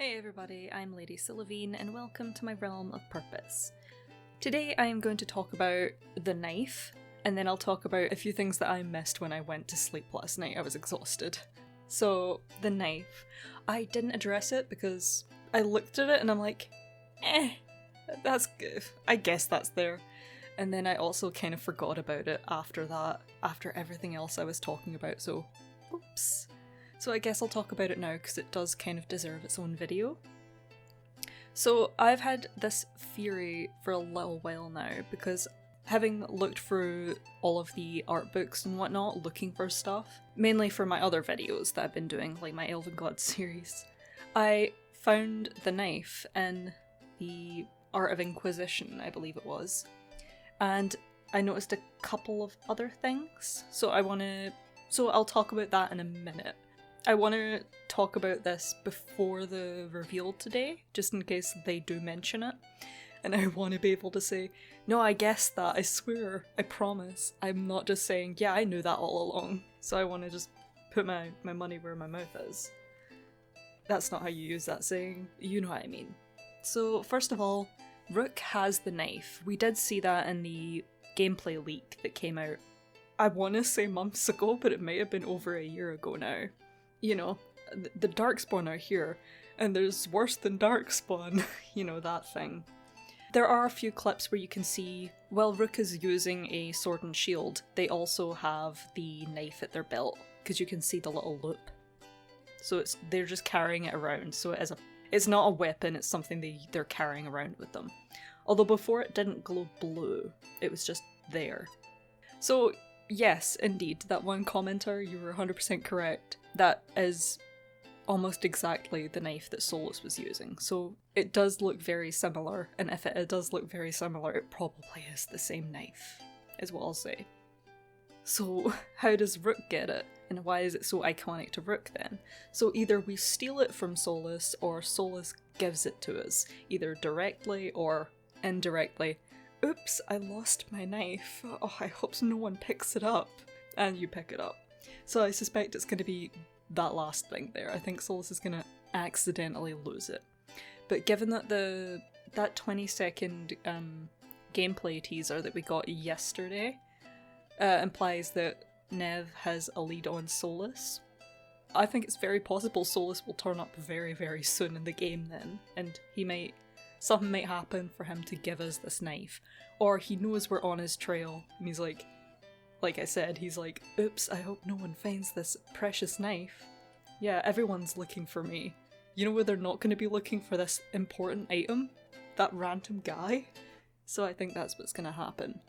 Hey everybody, I'm Lady Sylvine and welcome to my realm of purpose. Today I am going to talk about the knife, and then I'll talk about a few things that I missed when I went to sleep last night. I was exhausted. So, the knife. I didn't address it because I looked at it and I'm like, that's good. I guess that's there. And then I also kind of forgot about it after that, after everything else I was talking about, so oops. So I guess I'll talk about it now because it does kind of deserve its own video. So I've had this theory for a little while now because having looked through all of the art books and whatnot, looking for stuff, mainly for my other videos that I've been doing, like my Veilguard series, I found the knife in the Art of Inquisition, I believe it was, and I noticed a couple of other things, so I'll talk about that in a minute. I want to talk about this before the reveal today, just in case they do mention it. And I want to be able to say, no, I guessed that, I swear, I promise. I'm not just saying, yeah, I knew that all along. So I want to just put my money where my mouth is. That's not how you use that saying, you know what I mean. So first of all, Rook has the knife. We did see that in the gameplay leak that came out, I want to say months ago, but it may have been over a year ago now. You know, the Darkspawn are here, and there's worse than Darkspawn, you know, that thing. There are a few clips where you can see, while Rook is using a sword and shield, they also have the knife at their belt, because you can see the little loop. So they're just carrying it around, so it's not a weapon, it's something they're carrying around with them. Although before it didn't glow blue, it was just there. So yes, indeed, that one commenter, you were 100% correct. That is almost exactly the knife that Solus was using, so it does look very similar, and if it does look very similar, it probably is the same knife, is what I'll say. So how does Rook get it, and why is it so iconic to Rook then? So either we steal it from Solus, or Solus gives it to us, either directly or indirectly. Oops, I lost my knife. Oh, I hope no one picks it up. And you pick it up. So I suspect it's going to be that last thing there. I think Solus is going to accidentally lose it. But given that that 20-second gameplay teaser that we got yesterday implies that Nev has a lead on Solus, I think it's very possible Solus will turn up very, very soon in the game then, and something might happen for him to give us this knife. Or he knows we're on his trail, and he's like I said, he's like, oops, I hope no one finds this precious knife. Yeah, everyone's looking for me. You know where they're not going to be looking for this important item? That random guy? So I think that's what's going to happen.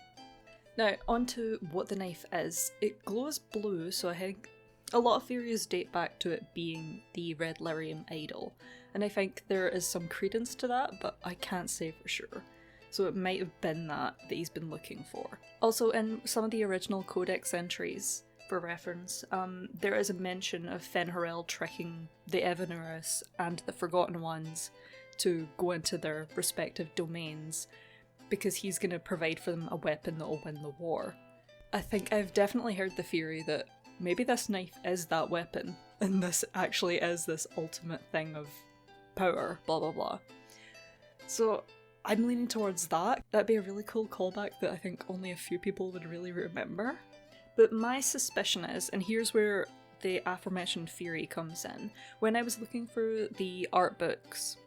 Now, on to what the knife is. It glows blue, so I think a lot of theories date back to it being the Red Lyrium idol, and I think there is some credence to that, but I can't say for sure. So it might have been that he's been looking for. Also, in some of the original Codex entries, for reference, there is a mention of Fen'Harel tricking the Evanurus and the Forgotten Ones to go into their respective domains, because he's going to provide for them a weapon that will win the war. I think I've definitely heard the theory that maybe this knife is that weapon, and this actually is this ultimate thing of power, blah blah blah. So I'm leaning towards that. That'd be a really cool callback that I think only a few people would really remember. But my suspicion is, and here's where the aforementioned theory comes in, when I was looking for the art books,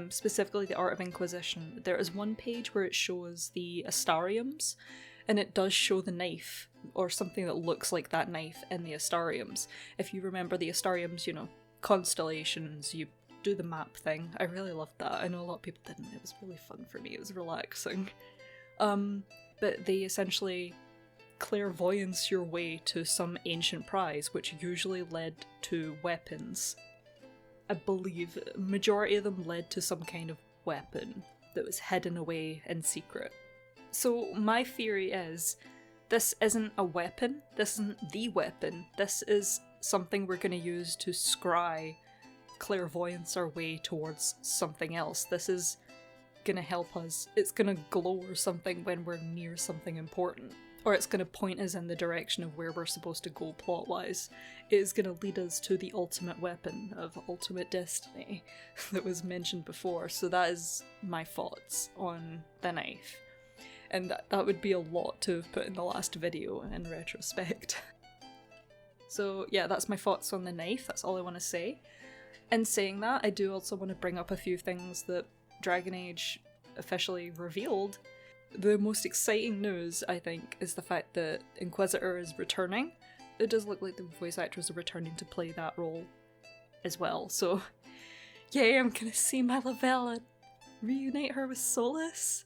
specifically the Art of Inquisition, there is one page where it shows the Astariums, and it does show the knife, or something that looks like that knife in the Astariums. If you remember the Astariums, you know, constellations, you do the map thing. I really loved that. I know a lot of people didn't. It was really fun for me. It was relaxing. But they essentially clairvoyance your way to some ancient prize, which usually led to weapons. I believe majority of them led to some kind of weapon that was hidden away in secret. So my theory is, this isn't a weapon, this isn't the weapon, this is something we're going to use to scry clairvoyance our way towards something else. This is going to help us, it's going to glow or something when we're near something important. or it's going to point us in the direction of where we're supposed to go plot-wise. It is going to lead us to the ultimate weapon of ultimate destiny that was mentioned before, so that is my thoughts on the knife. And that would be a lot to have put in the last video in retrospect. So yeah, that's my thoughts on the knife, that's all I want to say. In saying that, I do also want to bring up a few things that Dragon Age officially revealed. The most exciting news, I think, is the fact that Inquisitor is returning. It does look like the voice actors are returning to play that role as well, so yay, I'm gonna see my Lavelle reunite her with Solus.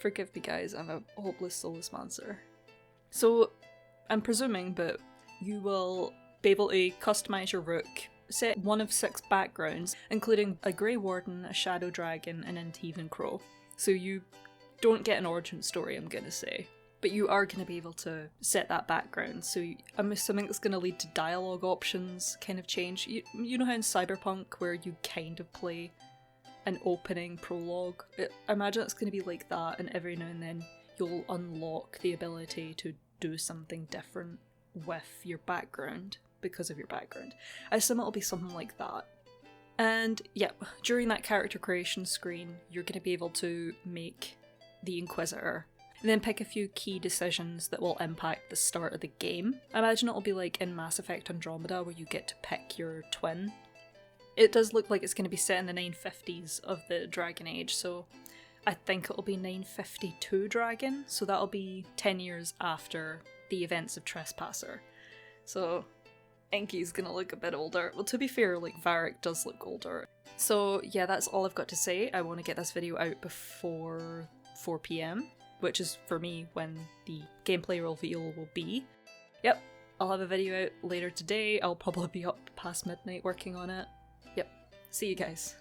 Forgive me guys, I'm a hopeless Solus monster. So, I'm presuming, but you will be able to customise your Rook, set one of 6 backgrounds, including a Grey Warden, a Shadow Dragon, and an Antivan Crow. So you don't get an origin story, I'm gonna say. But you are going to be able to set that background, so I'm assuming it's going to lead to dialogue options kind of change. You know how in Cyberpunk where you kind of play an opening prologue? I imagine it's going to be like that, and every now and then you'll unlock the ability to do something different with your background because of your background. I assume it'll be something like that. And yeah, during that character creation screen, you're going to be able to make the Inquisitor, and then pick a few key decisions that will impact the start of the game. I imagine it'll be like in Mass Effect Andromeda where you get to pick your twin. It does look like it's going to be set in the 950s of the Dragon Age, so I think it'll be 952 Dragon, so that'll be 10 years after the events of Trespasser. So Enki's gonna look a bit older. Well, to be fair, like, Varric does look older. So yeah, that's all I've got to say. I want to get this video out before 4 PM, which is for me when the gameplay reveal will be. Yep, I'll have a video out later today. I'll probably be up past midnight working on it. Yep, see you guys.